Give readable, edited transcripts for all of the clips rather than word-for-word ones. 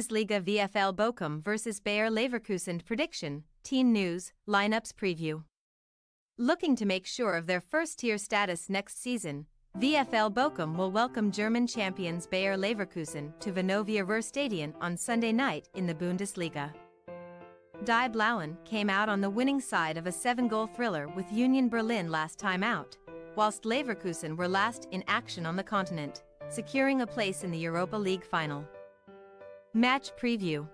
Bundesliga VfL Bochum vs Bayer Leverkusen prediction, team news, lineups preview. Looking to make sure of their first-tier status next season, VfL Bochum will welcome German champions Bayer Leverkusen to Vonovia Ruhrstadion on Sunday night in the Bundesliga. Die Blauen came out on the winning side of a 7-goal thriller with Union Berlin last time out, whilst Leverkusen were last in action on the continent, securing a place in the Europa League final. Match preview.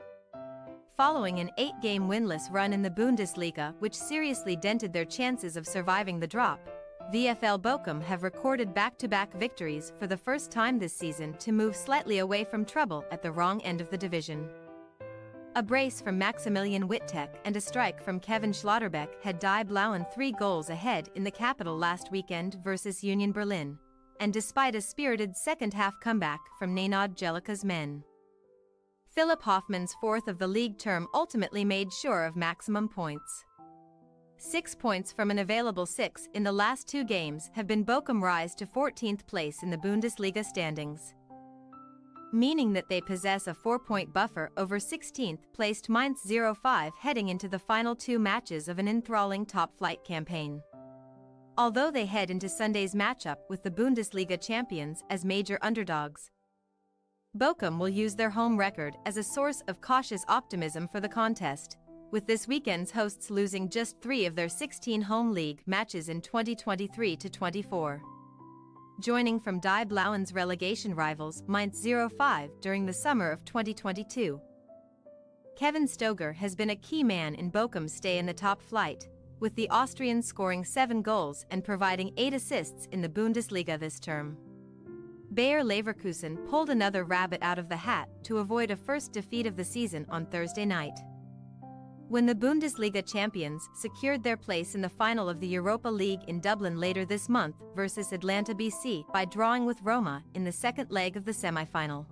Following an 8-game winless run in the Bundesliga which seriously dented their chances of surviving the drop, VfL Bochum have recorded back-to-back victories for the first time this season to move slightly away from trouble at the wrong end of the division. A brace from Maximilian Wittek and a strike from Kevin Schlotterbeck had Die Blauen 3 goals ahead in the capital last weekend versus Union Berlin, and despite a spirited second-half comeback from Nenad Jelika's men. Philipp Hoffmann's fourth of the league term ultimately made sure of maximum points. 6 points from an available 6 in the last 2 games have been Bochum rise to 14th place in the Bundesliga standings, meaning that they possess a 4-point buffer over 16th-placed Mainz 05 heading into the final 2 matches of an enthralling top-flight campaign. Although they head into Sunday's matchup with the Bundesliga champions as major underdogs, Bochum will use their home record as a source of cautious optimism for the contest, with this weekend's hosts losing just 3 of their 16 home league matches in 2023-24. Joining from Die Blauen's relegation rivals Mainz 05 during the summer of 2022. Kevin Stoger has been a key man in Bochum's stay in the top flight, with the Austrian scoring 7 goals and providing 8 assists in the Bundesliga this term. Bayer Leverkusen pulled another rabbit out of the hat to avoid a first defeat of the season on Thursday night, when the Bundesliga champions secured their place in the final of the Europa League in Dublin later this month versus Atlanta BC by drawing with Roma in the second leg of the semi-final.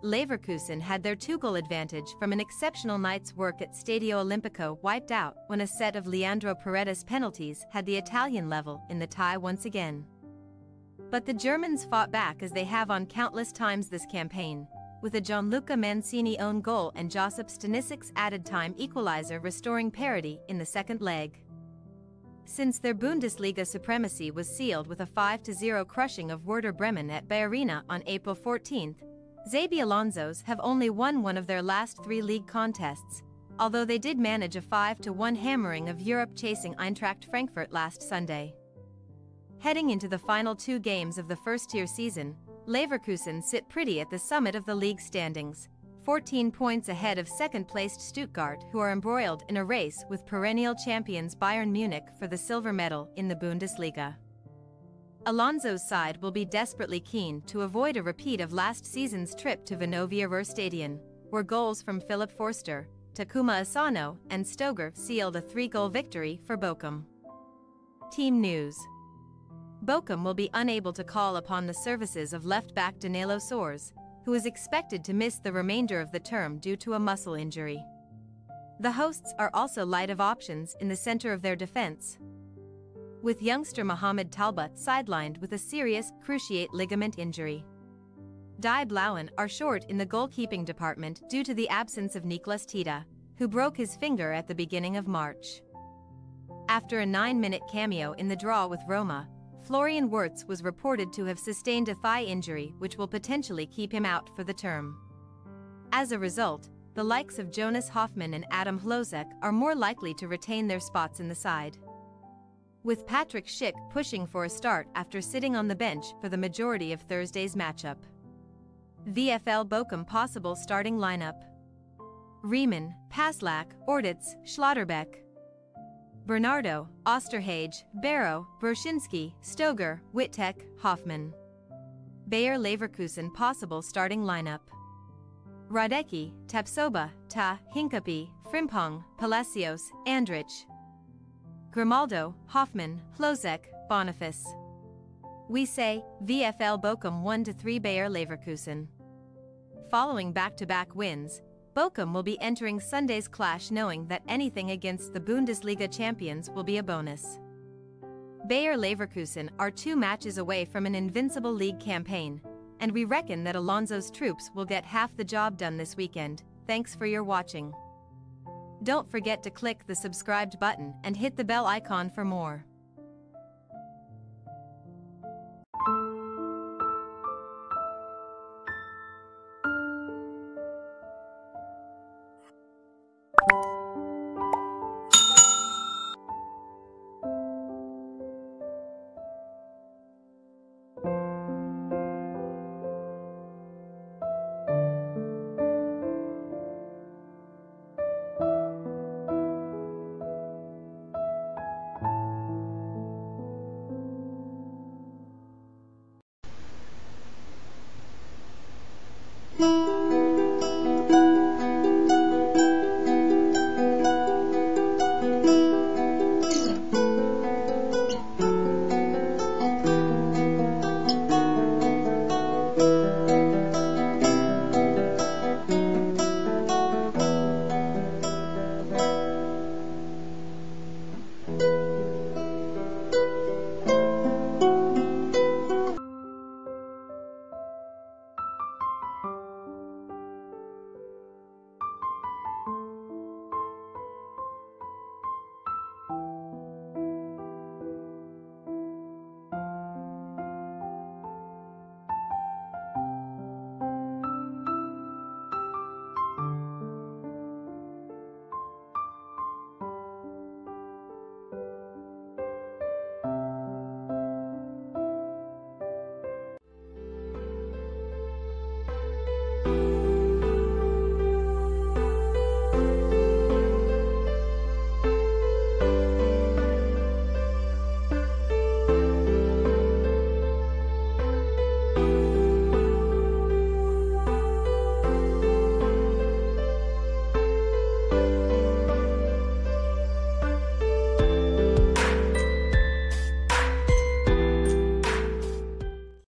Leverkusen had their 2-goal advantage from an exceptional night's work at Stadio Olimpico wiped out when a set of Leandro Paredes penalties had the Italian level in the tie once again. But the Germans fought back as they have on countless times this campaign, with a Gianluca Mancini own goal and Josip Stanisic's added time equalizer restoring parity in the second leg. Since their Bundesliga supremacy was sealed with a 5-0 crushing of Werder Bremen at Bayarena on April 14, Xabi Alonso's have only won one of their last 3 league contests, although they did manage a 5-1 hammering of Europe-chasing Eintracht Frankfurt last Sunday. Heading into the final 2 games of the first-tier season, Leverkusen sit pretty at the summit of the league standings, 14 points ahead of second-placed Stuttgart, who are embroiled in a race with perennial champions Bayern Munich for the silver medal in the Bundesliga. Alonso's side will be desperately keen to avoid a repeat of last season's trip to Vonovia Ruhrstadion, where goals from Philipp Forster, Takuma Asano, and Stoger sealed a 3-goal victory for Bochum. Team news. Bochum will be unable to call upon the services of left-back Danilo Soares, who is expected to miss the remainder of the term due to a muscle injury. The hosts are also light of options in the center of their defense, with youngster Mohamed Talbot sidelined with a serious cruciate ligament injury. Die Blauen are short in the goalkeeping department due to the absence of Niklas Tita, who broke his finger at the beginning of March. After a 9-minute cameo in the draw with Roma, Florian Wirtz was reported to have sustained a thigh injury which will potentially keep him out for the term. As a result, the likes of Jonas Hoffmann and Adam Hlozek are more likely to retain their spots in the side, with Patrick Schick pushing for a start after sitting on the bench for the majority of Thursday's matchup. VfL Bochum possible starting lineup: Riemann, Paslak, Orditz, Schlotterbeck, Bernardo, Osterhage, Barrow, Brzezinski, Stoger, Wittek, Hoffmann. Bayer Leverkusen possible starting lineup: Radecki, Tapsoba, Ta, Hincapie, Frimpong, Palacios, Andrich, Grimaldo, Hoffmann, Hlozek, Boniface. We say, VfL Bochum 1-3 Bayer Leverkusen. Following back-to-back wins, Bochum will be entering Sunday's clash knowing that anything against the Bundesliga champions will be a bonus. Bayer Leverkusen are 2 matches away from an invincible league campaign, and we reckon that Alonso's troops will get half the job done this weekend. Thanks for your watching. Don't forget to click the subscribed button and hit the bell icon for more.